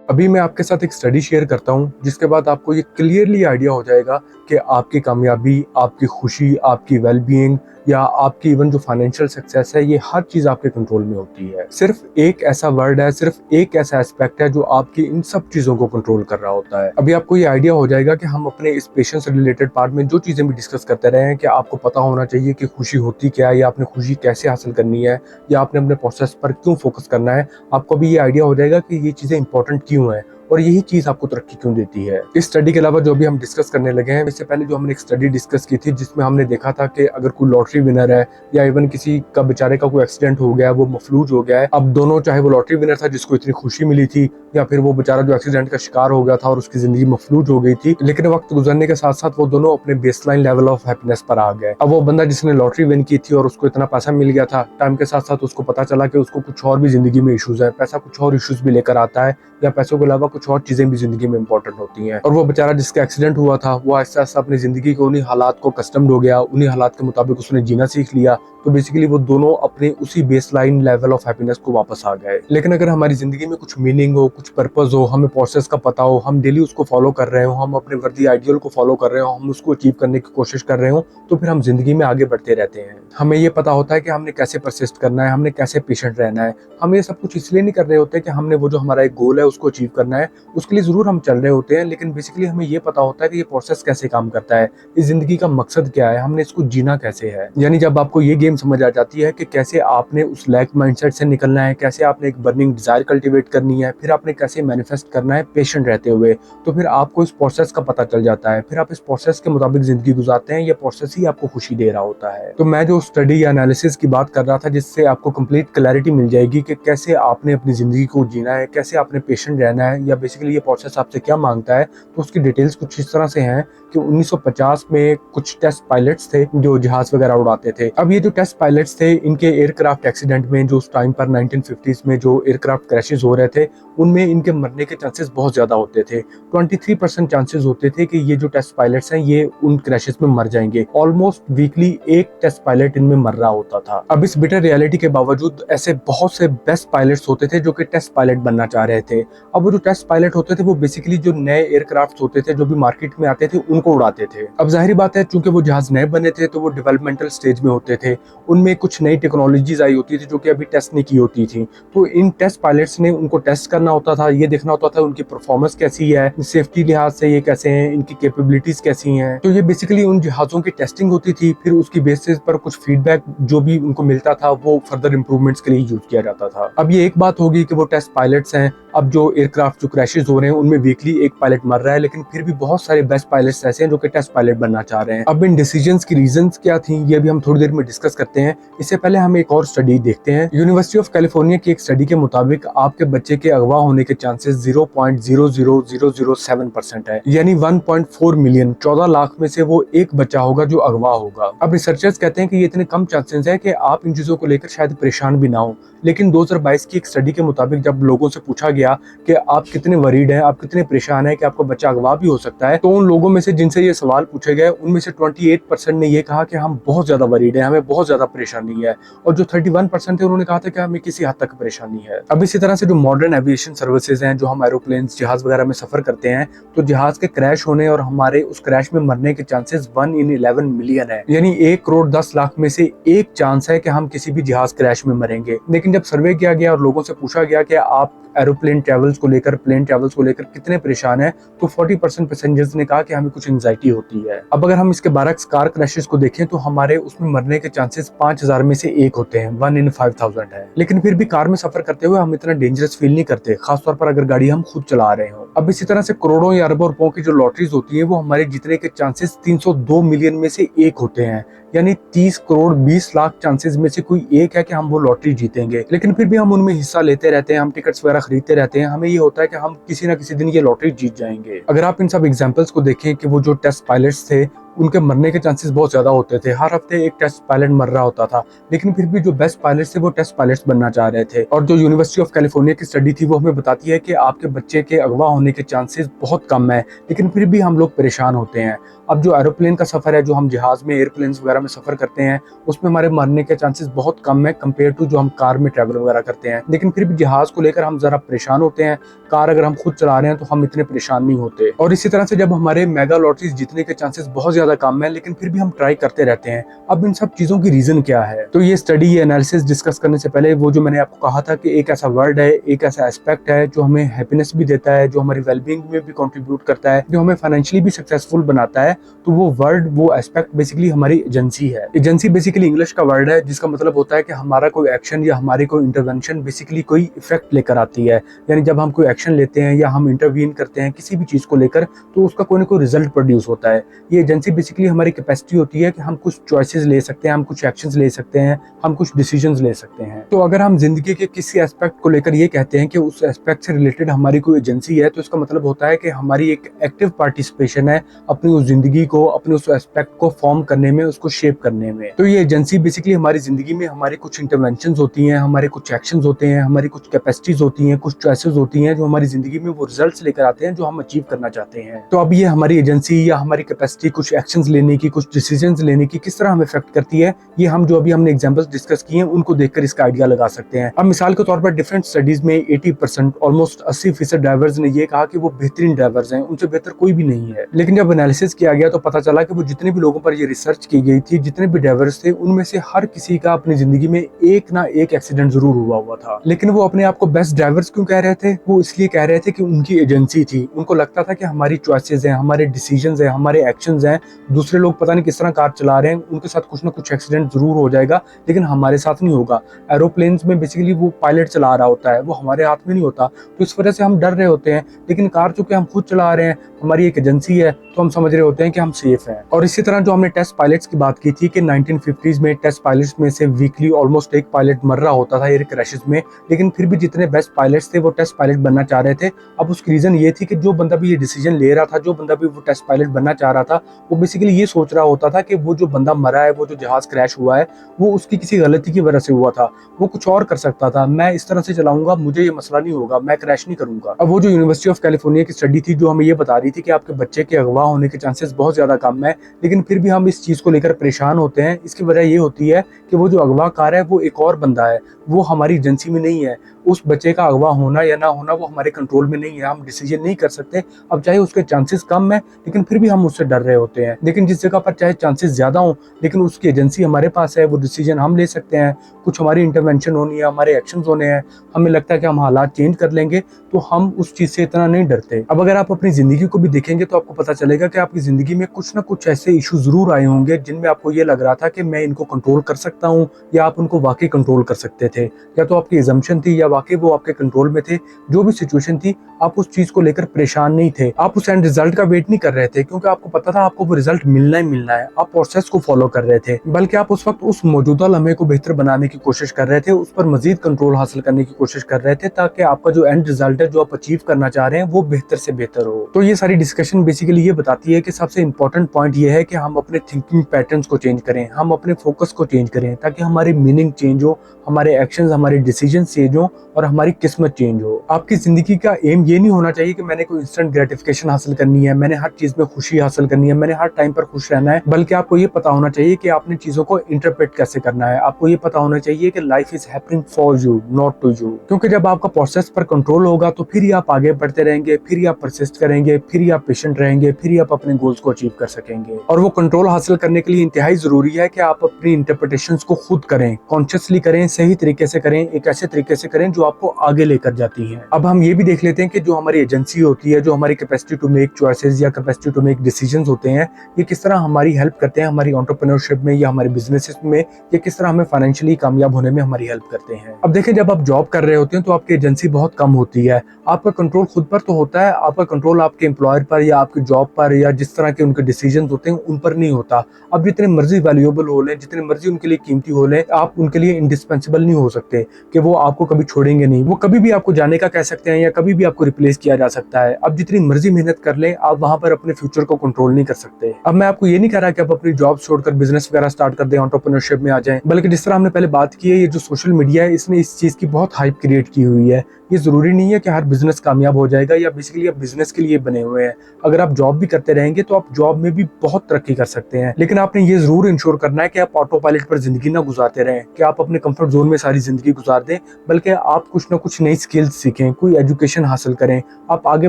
अभी मैं आपके साथ एक स्टडी शेयर करता हूँ जिसके बाद आपको ये क्लियरली आइडिया हो जाएगा कि आपकी कामयाबी, आपकी खुशी, आपकी वेलबीइंग या आपकी इवन जो फाइनेंशियल सक्सेस है, ये हर चीज़ आपके कंट्रोल में होती है। सिर्फ एक ऐसा वर्ड है, सिर्फ एक ऐसा एस्पेक्ट है जो आपकी इन सब चीज़ों को कंट्रोल कर रहा होता है। अभी आपको ये आइडिया हो जाएगा कि हम अपने इस पेशेंस रिलेटेड पार्ट में जो चीज़ें भी डिस्कस करते रहे हैं कि आपको पता होना चाहिए कि खुशी होती क्या है या आपने खुशी कैसे हासिल करनी है या आपने अपने प्रोसेस पर क्यों फोकस करना है। आपको भी ये आइडिया हो जाएगा कि ये चीज़ें इंपॉर्टेंट क्यों है और यही चीज आपको तरक्की क्यों देती है। इस स्टडी के अलावा जो भी हम डिस्कस करने लगे हैं, इससे पहले जो हमने एक स्टडी डिस्कस की थी जिसमें हमने देखा था कि अगर कोई लॉटरी विनर है या इवन किसी का बेचारे का कोई एक्सीडेंट हो गया है, वो मफलूज हो गया है, अब दोनों, चाहे वो लॉटरी विनर था जिसको इतनी खुशी मिली थी या फिर वो बेचारा जो एक्सीडेंट का शिकार हो गया था और उसकी जिंदगी मफलूज हो गई थी, लेकिन वक्त गुजरने के साथ साथ वो दोनों अपने बेसलाइन लेवल ऑफ हैप्पीनेस पर आ गए। अब वो बंदा जिसने लॉटरी विन की थी और उसको इतना पैसा मिल गया था, टाइम के साथ साथ उसको पता चला कि उसको कुछ और भी जिंदगी में इश्यूज है, पैसा कुछ और इश्यूज भी लेकर आता है या पैसों के अलावा कुछ और चीजें भी जिंदगी में इंपॉर्टेंट होती हैं। और वो बेचारा जिसका एक्सीडेंट हुआ था, वो आहिस्ता आहिस्ता अपनी जिंदगी को उन्हीं हालात को कस्टम्ड हो गया, उन्हीं हालात के मुताबिक उसने जीना सीख लिया। तो बेसिकली वो दोनों अपने उसी बेसलाइन लेवल ऑफ हैप्पीनेस को वापस आ गए। लेकिन अगर हमारी जिंदगी में कुछ मीनिंग हो, कुछ पर्पस हो, हमें प्रोसेस का पता हो, हम डेली उसको फॉलो कर रहे हो, हम अपने वर्दी आइडियल को फॉलो कर रहे हो, हम उसको अचीव करने की कोशिश कर रहे हो, तो फिर हम जिंदगी में आगे बढ़ते रहते हैं। हमें ये पता होता है कि हमने कैसे परसिस्ट करना है, हमने कैसे पेशेंट रहना है। हम ये सब कुछ इसलिए नहीं कर रहे होते कि हमने वो जो हमारा एक गोल है उसको अचीव करना है, उसके लिए जरूर हम चल रहे होते हैं, लेकिन बेसिकली हमें ये पता होता है कि ये प्रोसेस कैसे काम करता है, इस जिंदगी का मकसद क्या है, हमने इसको जीना कैसे है। यानी जब आपको ये गेम समझ आ जाती है कि कैसे आपने उस लैक माइंडसेट से निकलना है, कैसे आपने एक बर्निंग डिजायर कल्टीवेट करनी है, फिर आपने कैसे मैनिफेस्ट करना है पेशेंट रहते हुए, तो फिर आपको इस प्रोसेस का पता चल जाता है। फिर आप इस प्रोसेस के मुताबिक जिंदगी गुजारते हैं, ये प्रोसेस ही आपको खुशी दे रहा होता है। तो मैं जो स्टडी या एनालिसिस की बात कर रहा था, जिससे आपको कंप्लीट क्लैरिटी मिल जाएगी कि कैसे आपने अपनी जिंदगी को जीना है, कैसे आपने पेशेंट रहना है, या बेसिकली ये प्रोसेस आपसे क्या मांगता है, तो उसकी डिटेल्स कुछ इस तरह से हैं कि 1950 में कुछ टेस्ट पायलट्स थे जो जहाज वगैरह उड़ाते थे। अब ये जो टेस्ट पायलट्स थे, इनके एयरक्राफ्ट एक्सीडेंट में, जो उस टाइम पर 1950s में जो एयरक्राफ्ट क्रैशेस हो रहे थे, उनमें इनके मरने के चांसेस बहुत ज्यादा होते थे। 23% चांसेस होते थे कि ये जो टेस्ट पायलट्स हैं ये उन क्रैशेस में मर जाएंगे। ऑलमोस्ट वीकली एक टेस्ट पायलट इनमें मर रहा होता था। अब इस बिटर रियलिटी के बावजूद ऐसे बहुत से बेस्ट पायलट्स होते थे जो कि टेस्ट पायलट बनना चाह रहे थे। अब वो जो टेस्ट पायलट होते थे वो बेसिकली जो नए एयरक्राफ्ट होते थे जो भी मार्केट में आते थे उनको उड़ाते थे। अब जाहिर बात है, चूंकि वो जहाज नए बने थे तो वो डेवलपमेंटल स्टेज में होते थे, उनमें कुछ नई टेक्नोलॉजीज आई होती थी जो कि अभी टेस्ट नहीं की होती थी। तो इन टेस्ट पायलट्स ने उनको टेस्ट करना होता था, ये देखना होता था उनकी परफॉर्मेंस कैसी है, सेफ्टी लिहाज से ये कैसे हैं, इनकी कैपेबिलिटीज कैसी हैं। तो ये बेसिकली उन जहाजों की टेस्टिंग होती थी, फिर उसकी बेसिस पर कुछ फीडबैक जो भी उनको मिलता था वो फर्दर इंप्रूवमेंट्स के लिए यूज किया जाता था। अब ये एक बात होगी कि वो टेस्ट पायलट्स हैं, अब जो एयरक्राफ्ट जो क्रैशेस हो रहे हैं उनमें वीकली एक पायलट मर रहा है, लेकिन फिर भी बहुत सारे बेस्ट पायलट्स ऐसे हैं जो कि टेस्ट पायलट बनना चाह रहे हैं। अब इन डिसीजंस की रीजंस क्या थी ये भी हम थोड़ी देर में डिस्कस करते हैं। इससे पहले हम एक और स्टडी देखते हैं। यूनिवर्सिटी ऑफ कैलिफोर्निया की एक स्टडी के मुताबिक आपके बच्चे के अगवा होने के चांसेस 0.00007% है, यानी 1.4 मिलियन, 14 लाख में से वो एक बच्चा होगा जो अगवा होगा। अब रिसर्चर्स कहते हैं कि ये इतने कम चांसेस है कि आप इन चीजों को लेकर शायद परेशान भी ना हो, लेकिन 2022 की एक स्टडी के मुताबिक जब लोगों से पूछा गया कि आप कितने वरीड हैं, आप कितने परेशान हैं कि आपका बच्चा अगवा भी हो सकता है, तो उन लोगों में से जिनसे ये सवाल पूछे गए उनमें से 28% ने ये कहा कि हम बहुत ज्यादा वरीड हैं, हमें बहुत ज्यादा परेशानी है, और जो 31% थे उन्होंने कहा था कि हमें किसी हद तक परेशानी है। अब इसी तरह से जो मॉडर्न एविएशन सर्विसेज हैं, जो हम एरोप्लेन जहाज वगैरह में सफर करते हैं, तो जहाज के क्रैश होने और हमारे उस क्रैश में मरने के चांसेस 1 in 11 मिलियन है, यानी 1 करोड़ 10 लाख में से एक चांस है कि हम किसी भी जहाज क्रैश में मरेंगे। लेकिन जब सर्वे किया गया और लोगों से पूछा गया कि आप एरोप्लेन ट्रेवल्स को लेकर, प्लेन ट्रेवल्स को लेकर कितने परेशान हैं, तो 40% पैसेंजर्स ने कहा कि हमें कुछ एंजाइटी होती है। अब अगर हम इसके बरक्स कार क्रैशेस को देखें तो हमारे उसमें मरने के चांसेस 5000 में से एक होते हैं, 1 in 5000 है। लेकिन फिर भी कार में सफर करते हुए हम इतना डेंजरस फील नहीं करते, खासतौर पर अगर गाड़ी हम खुद चला रहे हो। अब इसी तरह से करोड़ों या अरबों रुपयों की जो लॉटरीज होती है वो हमारे जीतने के चांसेस 302 मिलियन में से एक होते हैं, यानी 30 करोड़ 20 लाख चांसेस में से कोई एक है कि हम वो लॉटरी जीतेंगे। लेकिन फिर भी हम उनमें हिस्सा लेते रहते हैं, हम टिकट्स वगैरह खरीदते रहते हैं, हमें ये होता है कि हम किसी ना किसी दिन ये लॉटरी जीत जाएंगे। अगर आप इन सब एग्जांपल्स को देखें कि वो जो टेस्ट पायलट्स थे उनके मरने के चांसेस बहुत ज़्यादा होते थे। हर हफ्ते एक टेस्ट पायलट मर रहा होता था, लेकिन फिर भी जो बेस्ट पायलट्स थे वो टेस्ट पायलट्स बनना चाह रहे थे। और जो यूनिवर्सिटी ऑफ कैलिफोर्निया की स्टडी थी वो हमें बताती है कि आपके बच्चे के अगवा होने के चांसेस बहुत कम है, लेकिन फिर भी हम लोग परेशान होते हैं। अब जो एरोप्लेन का सफ़र है, जो हम जहाज में, एयरप्लेन्स वगैरह में सफ़र करते हैं, उसमें हमारे मरने के चांसेस बहुत कम है कंपेयर टू जो हम कार में ट्रैवल वगैरह करते हैं। लेकिन फिर भी जहाज को लेकर हम ज़रा परेशान होते हैं। कार अगर हम खुद चला रहे हैं तो हम इतने परेशान नहीं होते। और इसी तरह से जब हमारे मेगा लॉटरीज जीतने के चांसेस बहुत ज़्यादा कम है, लेकिन फिर भी हम ट्राई करते रहते हैं। अब इन सब चीज़ों की रीज़न क्या है? तो ये स्टडी, ये एनालिसिस डिस्कस करने से पहले वो जो मैंने आपको कहा था कि एक ऐसा वर्ड है, एक ऐसा एस्पेक्ट है जो हमें हैप्पीनेस भी देता है, जो हमारी वेलबींग में भी कंट्रीब्यूट करता है, जो हमें फाइनेंशियली भी सक्सेसफुल बनाता है, तो वो वर्ड, वो एस्पेक्ट बेसिकली हमारी एजेंसी है। एजेंसी बेसिकली इंग्लिश का वर्ड है जिसका मतलब होता है कि हमारा कोई एक्शन या हमारी कोई इंटरवेंशन बेसिकली कोई इफेक्ट लेकर आती है। यानी जब हम कोई एक्शन लेते हैं या हम इंटरवीन करते हैं किसी भी चीज़ को लेकर, तो उसका कोई ना कोई रिजल्ट प्रोड्यूस होता है। ये एजेंसी बेसिकली हमारी कैपेसिटी होती है कि हम कुछ चॉइसेस ले सकते हैं, हम कुछ एक्शंस ले सकते हैं, हम कुछ डिसीजंस ले सकते हैं। तो अगर हम जिंदगी के किसी एस्पेक्ट को लेकर ये कहते हैं कि उस एस्पेक्ट से रिलेटेड हमारी कोई एजेंसी है, तो इसका मतलब होता है कि हमारी एक एक्टिव पार्टिसिपेशन है अपनी उस जिंदगी को, अपने उस एस्पेक्ट को फॉर्म करने में, उसको शेप करने में। तो ये एजेंसी बेसिकली हमारी जिंदगी में हमारी कुछ इंटरवेंशंस होती हैं, हमारे कुछ एक्शंस होते हैं, हमारी कुछ कैपेसिटीज होती हैं, कुछ चॉइसेस होती हैं जो हमारी जिंदगी में वो रिजल्ट्स लेकर आते हैं जो हम अचीव करना चाहते हैं। तो अब ये हमारी एजेंसी या हमारी कैपेसिटी कुछ एक्शंस लेने की, कुछ डिसीजंस लेने की किस तरह हमें इफेक्ट करती है, ये हम जो अभी हमने एग्जांपल्स डिस्कस किए हैं उनको देखकर इसका आइडिया लगा सकते हैं। अब मिसाल के तौर पर डिफरेंट स्टडीज में 80%, ऑलमोस्ट 80% ड्राइवर्स ने ये कहा कि वो बेहतरीन ड्राइवर्स हैं, उनसे बेहतर कोई भी नहीं है। लेकिन जब एनालिसिस किया गया तो पता चला कि वो जितने भी लोगों पर ये रिसर्च की गई थी, जितने भी ड्राइवर्स थे, उनमें से हर किसी का अपनी जिंदगी में एक ना एक एक्सीडेंट जरूर हुआ था। लेकिन वो अपने आप को बेस्ट ड्राइवर्स क्यों कह रहे थे? वो इसलिए कह रहे थे कि उनकी एजेंसी थी। उनको लगता था कि हमारी चॉइसेस हैं, हमारे डिसीजंस हैं, हमारे एक्शंस हैं, दूसरे लोग पता नहीं किस तरह कार चला रहे हैं, उनके साथ कुछ ना कुछ एक्सीडेंट जरूर हो जाएगा, लेकिन हमारे साथ नहीं होगा। एरोप्लेन्स में बेसिकली वो पायलट चला रहा होता है, वो हमारे हाथ में नहीं होता, तो इस वजह से हम डर रहे होते हैं। लेकिन कार चूंकि हम खुद चला रहे हैं, हमारी एक एजेंसी है, तो हम समझ रहे होते हैं कि हम सेफ हैं। और इसी तरह जो हमने टेस्ट पायलट्स की बात की थी कि 1950s में टेस्ट पायलट्स में से वीकली ऑलमोस्ट एक पायलट मर रहा होता था एयर क्रैशेस में, लेकिन फिर भी जितने बेस्ट पायलट्स थे वो टेस्ट पायलट बनना चाह रहे थे। अब उसकी रीजन ये थी कि जो बंदा भी ये डिसीजन ले रहा था, जो बंदा भी वो टेस्ट पायलट बनना चाह रहा था, वो बेसिकली ये सोच रहा होता था कि वो जो बंदा मरा है, वो जो जहाज क्रैश हुआ है, वो उसकी किसी गलती की वजह से हुआ था, वो कुछ और कर सकता था। मैं इस तरह से चलाऊंगा, मुझे ये मसला नहीं होगा, मैं क्रैश नहीं करूंगा। अब वो जो यूनिवर्सिटी ऑफ कैलिफोर्निया की स्टडी थी जो हमें ये बता रही थी कि आपके बच्चे के अगवा होने के चांसेस बहुत ज्यादा कम है, लेकिन फिर भी हम इस चीज को लेकर परेशान होते हैं। इसकी वजह ये होती है कि वो जो अगवा कार है वो एक और बंदा है, वो हमारी एजेंसी में नहीं है। उस बच्चे का अगवा होना या ना होना वो हमारे कंट्रोल में नहीं है, हम डिसीजन नहीं कर सकते। अब चाहे उसके चांसेस कम है, लेकिन फिर भी हम उससे डर रहे होते हैं। लेकिन जिस जगह पर चाहे चांसेस ज्यादा हो, लेकिन उसकी एजेंसी हमारे पास है, वो डिसीजन हम ले सकते हैं, कुछ हमारी इंटरवेंशन होनी है, हमारे एक्शंस होने हैं, हमें लगता है कि हम हालात चेंज कर लेंगे, तो हम उस चीज से इतना नहीं डरते। अब अगर आप अपनी जिंदगी को भी देखेंगे तो आपको पता चलेगा कि आपकी जिंदगी में कुछ ना कुछ ऐसे इशू जरूर आए होंगे जिनमें आपको ये लग रहा था कि मैं इनको कंट्रोल कर सकता हूँ, या आप उनको वाकई कंट्रोल कर सकते थे, या तो आपकी एजम्पशन थी या वाकई वो आपके कंट्रोल में थे। जो भी सिचुएशन थी, आप उस चीज को लेकर परेशान नहीं थे, आप उस एंड रिजल्ट का वेट नहीं कर रहे थे, क्योंकि आपको पता था आपको वो रिजल्ट मिलना ही मिलना है। आप प्रोसेस को फॉलो कर रहे थे, बल्कि आप उस वक्त उस मौजूदा लम्हे को बेहतर बनाने की कोशिश कर रहे थे, उस पर मजीद कंट्रोल हासिल करने की कोशिश कर रहे थे, ताकि आपका जो एंड रिजल्ट है, जो आप अचीव करना चाह रहे हैं, वो बेहतर से बेहतर हो। तो ये सारी डिस्कशन बेसिकली ये बताती है कि सबसे इंपॉर्टेंट पॉइंट ये है कि हम अपने थिंकिंग पैटर्न्स को चेंज करें, हम अपने फोकस को चेंज करें, ताकि हमारी मीनिंग चेंज हो, हमारे एक्शंस, हमारे डिसीजन चेंज हो और हमारी किस्मत चेंज हो। आपकी जिंदगी का एम ये नहीं होना चाहिए कि मैंने कोई इंस्टेंट ग्रेटिफिकेशन हासिल करनी है, मैंने हर चीज में खुशी हासिल करनी है, मैंने हर टाइम पर खुश रहना है, बल्कि आपको ये पता होना चाहिए कि आपने चीजों को इंटरप्रेट कैसे करना है। आपको ये पता होना चाहिए कि life is happening for you, not to you. क्योंकि जब आपका प्रोसेस पर कंट्रोल होगा तो फिर ही आप आगे बढ़ते रहेंगे, फिर ही आप परसिस्ट करेंगे, फिर ही आप पेशेंट रहेंगे, फिर ही आप अपने गोल्स को अचीव कर सकेंगे। और वो कंट्रोल हासिल करने के लिए इंतहाई जरूरी है कि आप अपनी इंटरप्रिटेशंस को खुद करें, कॉन्शियसली करें, सही तरीके से करें, एक ऐसे तरीके से करें जो आपको आगे लेकर जाती है। अब हम ये भी देख लेते हैं कि जो हमारी एजेंसी होती है, जो हमारी कैपेसिटी टू मेक चॉइसेस या कैपेसिटी टू मेक डिसीजंस होते हैं, ये किस तरह हमारी हेल्प करते हैं हमारी एंटरप्रेन्योरशिप में या हमारे बिजनेसेस में, ये किस तरह हमें फाइनेंशियली कामयाब होने में हमारी हेल्प करते हैं। अब देखें, जब आप जॉब कर रहे होते हैं तो आपकी एजेंसी बहुत कम होती है, आपका कंट्रोल खुद पर तो होता है, आपका कंट्रोल आपके एम्प्लॉयर पर या आपकी जॉब पर या जिस तरह के उनके डिसीजंस होते हैं उन पर नहीं होता। अब जितने मर्जी वैल्यूएबल हो लें, जितने मर्जी उनके लिए कीमती हो लें, आप उनके लिए इंडिस्पेंसेबल नहीं हो सकते कि वो आपको कभी छोड़ेंगे नहीं, वो कभी भी आपको जाने का कह सकते हैं या कभी भी आपको रिप्लेस किया जा सकता है। अब जितनी मर्जी मेहनत कर लें, आप वहां पर अपने फ्यूचर को कंट्रोल नहीं कर सकते। होते। अब मैं आपको ये नहीं कह रहा कि आप अपनी जॉब छोड़कर बिजनेस वगैरह स्टार्ट कर दें, एंटरप्रेन्योरशिप में आ जाएं, बल्कि जिस तरह हमने पहले बात की है, ये जो सोशल मीडिया है इसने इस चीज की बहुत हाइप क्रिएट की हुई है। ये जरूरी नहीं है कि हर बिजनेस कामयाब हो जाएगा या बेसिकली आप बिजनेस के लिए बने हुए हैं। अगर आप जॉब भी करते रहेंगे तो आप जॉब में भी बहुत तरक्की कर सकते हैं, लेकिन आपने ये जरूर इंश्योर करना है कि आप ऑटो पायलट पर जिंदगी ना गुजारते रहें, कि आप अपने कंफर्ट जोन में सारी जिंदगी गुजार दें, बल्कि आप कुछ ना कुछ नई स्किल्स सीखें, कोई एजुकेशन हासिल करें, आप आगे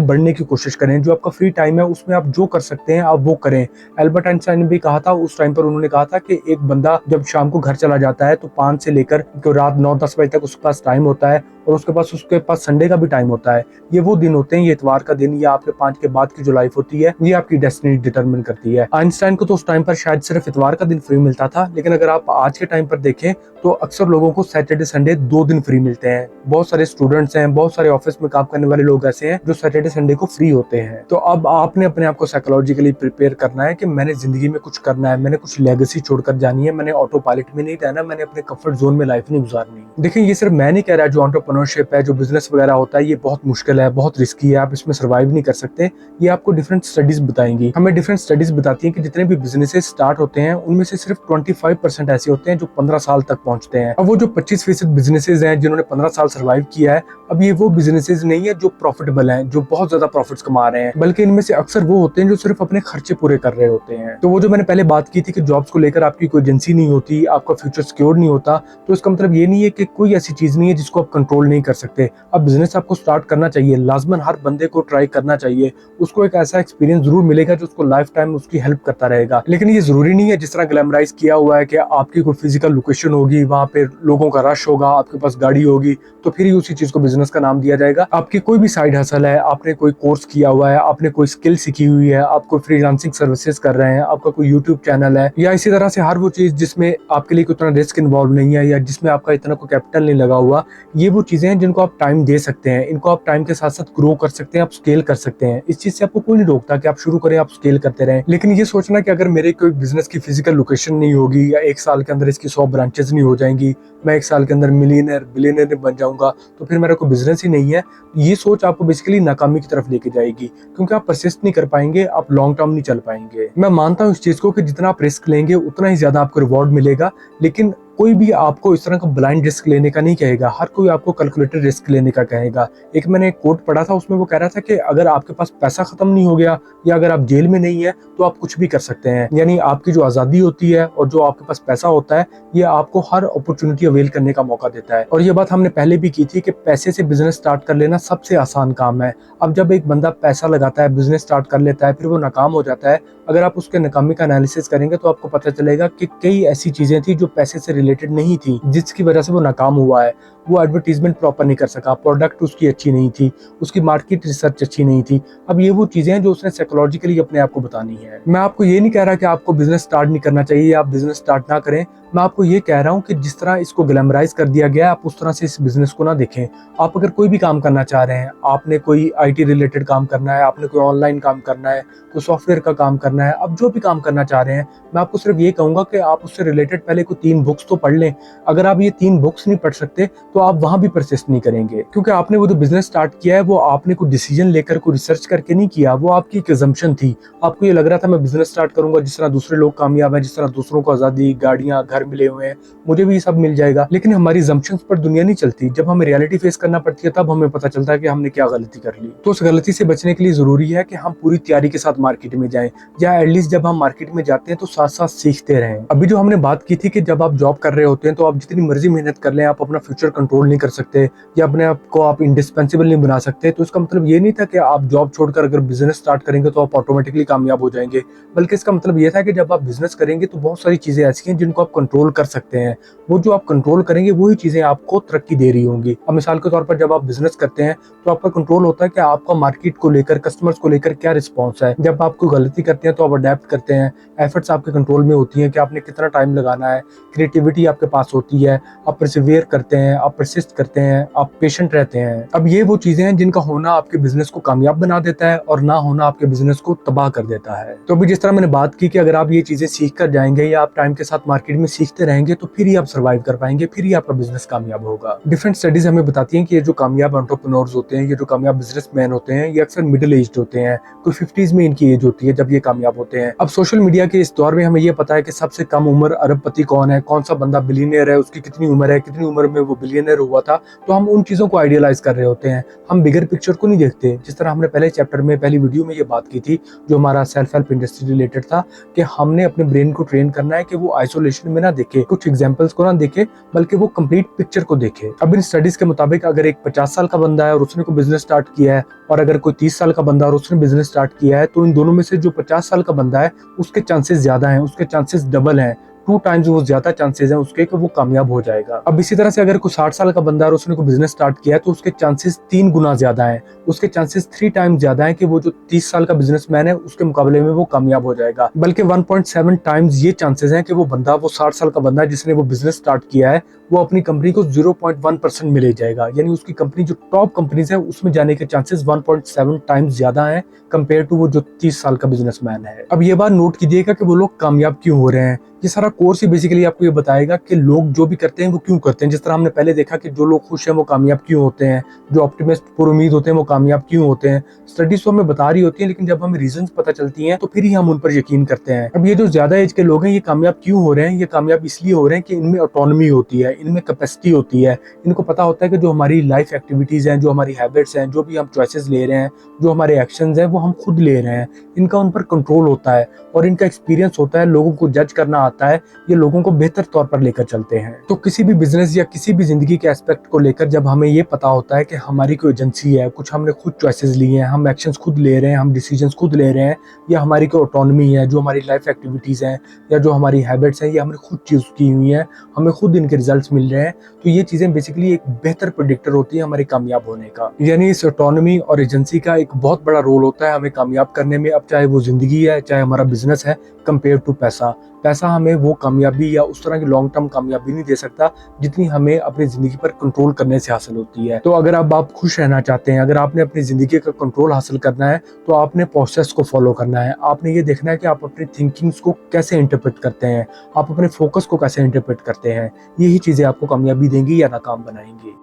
बढ़ने की कोशिश करें। जो आपका फ्री टाइम है उसमें आप जो कर सकते हैं आप वो करें। एल्बर्ट आइंस्टाइन ने भी कहा था, उस टाइम पर उन्होंने कहा था कि एक बंदा जब शाम को घर चला जाता है तो 5 से लेकर रात 9-10 बजे तक उसके पास टाइम होता है, और उसके पास संडे का भी टाइम होता है। ये वो दिन होते हैं, ये इतवार का दिन या आपके 5 के बाद की जो लाइफ होती है, ये आपकी डेस्टिनी डिटरमिन करती है। आइंस्टाइन को तो उस टाइम पर शायद सिर्फ इतवार का दिन फ्री मिलता था, लेकिन अगर आप आज के टाइम पर देखें तो अक्सर लोगों को सैटरडे संडे 2 दिन फ्री मिलते हैं। बहुत सारे स्टूडेंट्स हैं, बहुत सारे ऑफिस में काम करने वाले लोग ऐसे हैं जो सैटरडे संडे को फ्री होते हैं। तो अब आपने अपने आप को साइकोलॉजिकली प्रिपेयर करना है कि मैंने जिंदगी में कुछ करना है, मैंने कुछ लेगेसी छोड़कर जानी है, मैंने ऑटो पायलट में नहीं रहना, मैंने अपने कंफर्ट जोन में लाइफ नहीं गुजारनी। देखिए, ये सिर्फ मैं नहीं कह रहा, जो एंटरप्रेन्योरशिप है, जो बिजनेस वगैरह होता है, ये बहुत मुश्किल है, बहुत रिस्की है, आप इसमें सर्वाइव नहीं कर सकते। ये आपको डिफरेंट स्टडीज बताएंगी। हमें डिफरेंट स्टडीज बताती हैं कि जितने भी बिजनेसेस स्टार्ट होते हैं उनमें से सिर्फ 25% ऐसे होते हैं जो 15 साल तक पहुंचते हैं। अब वो जो 25% बिजनेसेस हैं जिन्होंने 15 साल सर्वाइव किया है, अब ये वो बिजनेसेस नहीं है जो प्रॉफिटेबल हैं, जो बहुत ज्यादा प्रॉफिट्स कमा रहे हैं, बल्कि इनमें से अक्सर वो होते हैं जो सिर्फ अपने खर्चे पूरे कर रहे होते हैं। तो वो जो मैंने पहले बात की थी कि जॉब्स को लेकर आपकी कोई एजेंसी नहीं होती, आपका फ्यूचर सिक्योर नहीं होता, तो इसका मतलब ये नहीं है कि कोई ऐसी चीज नहीं है जिसको आप कंट्रोल नहीं कर सकते। अब बिजनेस आपको स्टार्ट करना चाहिए, लाजमन हर बंदे को ट्राई करना चाहिए। उसको एक ऐसा एक्सपीरियंस जरूर मिलेगा जो उसको लाइफ टाइम उसकी हेल्प करता रहेगा। लेकिन ये जरूरी नहीं है जिस तरह ग्लैमराइज किया हुआ है कि आपकी कोई फिजिकल लोकेशन होगी, वहां पे लोगों का रश होगा, आपके पास गाड़ी होगी, तो फिर ही उसी चीज को बिजनेस का नाम दिया जाएगा। आपकी कोई भी साइड हसल है, आपने कोई कोर्स किया हुआ है, आपने कोई स्किल सीखी हुई है, आप कोई फ्रीलांसिंग सर्विसेज कर रहे हैं, आपका कोई यूट्यूब चैनल है, या इसी तरह से हर वो चीज जिसमें आपके लिए उतना रिस्क इन्वॉल्व नहीं है या जिसमें आपका इतना कोई कैपिटल नहीं लगा हुआ, ये वो चीजें हैं जिनको आप टाइम दे सकते हैं। इनको आप टाइम के साथ साथ ग्रो कर सकते हैं, आप स्केल कर सकते हैं। इस चीज से आपको कोई नहीं रोकता कि आप शुरू करें, आप स्केल करते रहें। लेकिन ये सोचना कि अगर मेरे कोई बिजनेस की फिजिकल लोकेशन नहीं होगी या 1 साल के अंदर इसकी 100 ब्रांचेस नहीं हो जाएंगी, मैं 1 साल के अंदर मिलियनर बिलियनर बन जाऊंगा, तो फिर मेरा कोई बिजनेस ही नहीं है, ये सोच आपको बेसिकली नाकामी की तरफ लेके जाएगी, क्योंकि आप परसिस्ट नहीं कर पाएंगे, आप लॉन्ग टर्म नहीं चल पाएंगे। मैं मानता हूँ इस चीज को कि जितना आप रिस्क लेंगे उतना ही ज्यादा आपको रिवॉर्ड मिलेगा, लेकिन कोई भी आपको इस तरह का ब्लाइंड रिस्क लेने का नहीं कहेगा, हर कोई आपको कैलकुलेटेड रिस्क लेने का कहेगा। एक मैंने एक कोट पढ़ा था, उसमें वो कह रहा था कि अगर आपके पास पैसा खत्म नहीं हो गया या अगर आप जेल में नहीं है तो आप कुछ भी कर सकते हैं। यानी आपकी जो आजादी होती है और जो आपके पास पैसा होता है, ये आपको हर अपॉर्चुनिटी अवेल करने का मौका देता है। और ये बात हमने पहले भी की थी कि पैसे से बिजनेस स्टार्ट कर लेना सबसे आसान काम है। अब जब एक बंदा पैसा लगाता है, बिजनेस स्टार्ट कर लेता है, फिर वो नाकाम हो जाता है, अगर आप उसके नाकामी का एनालिसिस करेंगे तो आपको पता चलेगा कि कई ऐसी चीजें थी जो पैसे से रिलेटेड नहीं थी, जिसकी वजह से वो नाकाम हुआ है। वो एडवर्टीजमेंट प्रॉपर नहीं कर सका, प्रोडक्ट उसकी अच्छी नहीं थी, उसकी मार्केट रिसर्च अच्छी नहीं थी। अब ये वो चीजें हैं जो उसने साइकोलॉजिकली अपने आप को बतानी है। मैं आपको ये नहीं कह रहा कि आपको बिजनेस स्टार्ट नहीं करना चाहिए या आप बिजनेस स्टार्ट ना करें। मैं आपको ये कह रहा हूँ कि जिस तरह इसको ग्लैमराइज कर दिया गया है, आप उस तरह से इस बिजनेस को ना देखें। आप अगर कोई भी काम करना चाह रहे हैं, आपने कोई IT रिलेटेड काम करना है, आपने कोई ऑनलाइन काम करना है, कोई सॉफ्टवेयर का काम करना है, अब जो भी काम करना चाह रहे हैं, मैं आपको सिर्फ ये कहूंगा कि आप उससे रिलेटेड पहले कोई 3 बुक्स तो पढ़ लें। अगर आप ये 3 बुक्स नहीं पढ़ सकते तो आप वहां भी परसिस्ट नहीं करेंगे, क्योंकि आपने वो जो बिजनेस स्टार्ट किया है वो आपने कोई डिसीजन लेकर कोई रिसर्च करके नहीं किया, वो आपकी एक assumption थी। आपको ये लग रहा था मैं बिजनेस स्टार्ट करूंगा, जिस तरह दूसरे लोग कामयाब हैं, जिस तरह दूसरों को आजादी, गाड़ियां, घर मिले हुए हैं, मुझे भी ये सब मिल जाएगा। लेकिन हमारी assumptions पर दुनिया नहीं चलती। जब हमें रियलिटी फेस करना पड़ती है तब हमें पता चलता है कि हमने क्या गलती कर ली। तो उस गलती से बचने के लिए जरूरी है कि हम पूरी तैयारी के साथ मार्केट में जाएं, या एटलीस्ट जब हम मार्केट में जाते हैं तो साथ साथ सीखते रहें। अभी जो हमने बात की थी कि जब आप जॉब कर रहे होते हैं तो आप जितनी मर्जी मेहनत कर लें, आप अपना फ्यूचर कंट्रोल नहीं कर सकते या अपने आप को आप इंडिस्पेंसिबल नहीं बना सकते। तो इसका मतलब ये नहीं था कि आप जॉब छोड़कर अगर बिजनेस स्टार्ट करेंगे तो आप ऑटोमेटिकली कामयाब हो जाएंगे, बल्कि इसका मतलब ये था कि जब आप बिजनेस करेंगे तो बहुत सारी चीजें ऐसी हैं जिनको आप कंट्रोल कर सकते हैं। वो जो आप कंट्रोल करेंगे वही चीजें आपको तरक्की दे रही होंगी। अब मिसाल के तौर पर जब आप बिजनेस करते हैं तो आपका कंट्रोल होता है कि आपका मार्केट को लेकर, कस्टमर्स को लेकर क्या रिस्पॉन्स है। जब आप कोई गलती करते हैं तो आप अडेप्ट करते हैं, एफर्ट्स आपके कंट्रोल में होती हैं कि आपने कितना टाइम लगाना है, क्रिएटिविटी आपके पास होती है, आप परसिवियर करते हैं, आप आप परसिस्ट करते हैं, आप पेशेंट रहते हैं। अब ये वो चीजें हैं जिनका होना आपके बिजनेस को कामयाब बना देता है और ना होना आपके बिजनेस को तबाह कर देता है। तो अभी जिस तरह मैंने बात की कि अगर आप ये चीजें सीख कर जाएंगे या आप टाइम के साथ मार्केट में सीखते रहेंगे तो फिर ही आप सर्वाइव कर पाएंगे, फिर ही आपका बिजनेस कामयाब होगा। डिफरेंट स्टडीज हमें बताती हैं कि ये जो कामयाब एंटरप्रेन्योर्स होते हैं, ये जो कामयाब बिजनेसमैन होते हैं, ये अक्सर मिडिल एज्ड होते हैं। कोई 50s में इनकी एज होती है जब ये कामयाब होते हैं। अब सोशल मीडिया के इस दौर में हमें ये पता है कि सबसे कम उम्र अरबपति कौन है, कौन सा बंदा बिलियनियर है, उसकी कितनी उम्र है, कितनी उम्र में वो बिलियनियर हुआ था। तो हम उन चीजों को आइडियलाइज कर रहे होते हैं, हम बिगर पिक्चर को नहीं देखते। जिस तरह हमने पहले चैप्टर में, पहली वीडियो में ये बात की थी जो हमारा सेल्फ हेल्प इंडस्ट्री रिलेटेड था, कि हमने अपने ब्रेन को ट्रेन करना है कि वो आइसोलेशन में ना देखे, कुछ एग्जांपल्स को ना देखे, बल्कि वो कंप्लीट पिक्चर को देखे। अब इन स्टडीज के मुताबिक अगर एक 50 साल का बंदा है और उसने कोई बिजनेस स्टार्ट किया है, और अगर कोई 30 साल का बंदा और उसने बिजनेस स्टार्ट किया है, तो इन दोनों में से जो 50 साल का बंदा है उसके चांसेस ज्यादा हैं, उसके चांसेस डबल हैं, 2 टाइम्स वो ज्यादा चांसेस हैं उसके कि वो कामयाब हो जाएगा। अब इसी तरह से अगर कोई 60 साल का बंदा है और उसने कोई बिजनेस स्टार्ट किया है तो उसके चांसेस 3 गुना ज्यादा हैं, उसके चांसेस 3 टाइम्स ज्यादा हैं कि वो जो 30 साल का बिजनेसमैन है उसके मुकाबले में वो कामयाब हो जाएगा। बल्कि 1.7 टाइम्स ये चांसेस हैं कि वो 60 साल का बंदा है जिसने वो बिजनेस स्टार्ट किया है, वो अपनी कंपनी को 0.1% में ले जाएगा। यानी उसकी कंपनी जो टॉप कंपनीज है उसमें जाने के चांसेस 1.7 टाइम्स ज्यादा हैं कंपेयर टू वो जो 30 साल का बिजनेसमैन है। अब ये बात नोट कीजिएगा कि वो लोग कामयाब क्यों हो रहे हैं। ये सारा कोर्स ही बेसिकली आपको ये बताएगा कि लोग जो भी करते हैं वो क्यों करते हैं। जिस तरह हमने पहले देखा कि जो लोग खुश हैं वो कामयाब क्यों होते हैं, जो ऑप्टिमिस्ट पुरुमीद होते हैं वो कामयाब क्यों होते हैं। स्टडीज तो हमें बता रही होती है, लेकिन जब हमें रीजंस पता चलती हैं तो फिर ही हम उन पर यकीन करते हैं। अब ये जो ज्यादा एज के लोग हैं ये कामयाब क्यों हो रहे हैं? ये कामयाब इसलिए हो रहे हैं कि इनमें ऑटोनॉमी होती है, इनमें कैपेसिटी होती है। इनको पता होता है कि जो हमारी लाइफ एक्टिविटीज हैं, जो हमारी हैबिट्स हैं, जो भी हम चॉइसेस ले रहे हैं, जो हमारे एक्शंस हैं वो हम खुद ले रहे हैं। इनका उन पर कंट्रोल होता है और इनका एक्सपीरियंस होता है, लोगों को जज करना आता है, ये लोगों को बेहतर तौर पर लेकर चलते हैं। तो किसी भी बिजनेस या किसी भी जिंदगी के एस्पेक्ट को लेकर जब हमें ये पता होता है कि हमारी कोई एजेंसी है, कुछ हमने खुद चॉइसेस लिए हैं, हम एक्शंस खुद ले रहे हैं, हम डिसीजंस खुद ले रहे हैं, या हमारी कोई ऑटोनॉमी है, जो हमारी लाइफ एक्टिविटीज हैं या जो हमारी हैबिट्स हैं ये हमने खुद चूज की हुई हैं, हमें खुद इनके रिजल्ट्स मिल रहे हैं, तो ये चीजें बेसिकली एक बेहतर प्रेडिक्टर होती है हमारे कामयाब होने का। यानी इस ऑटोनॉमी और एजेंसी का एक बहुत बड़ा रोल होता है हमें कामयाब करने में। अब चाहे वो जिंदगी है, चाहे हमारा बिजनेस है, कंपेयर टू पैसा। पैसा हमें वो कामयाबी या उस तरह की लॉन्ग टर्म कामयाबी नहीं दे सकता जितनी हमें अपनी जिंदगी पर कंट्रोल करने से हासिल होती है। तो अगर अब आप खुश रहना चाहते हैं, अगर आपने अपनी जिंदगी का कंट्रोल हासिल करना है, तो आपने प्रोसेस को फॉलो करना है। आपने ये देखना है कि आप अपनी थिंकिंग्स को कैसे इंटरप्रेट करते हैं, आप अपने फोकस को कैसे इंटरप्रेट करते हैं। यही चीजें आपको कामयाबी देंगी या नाकाम बनाएंगी।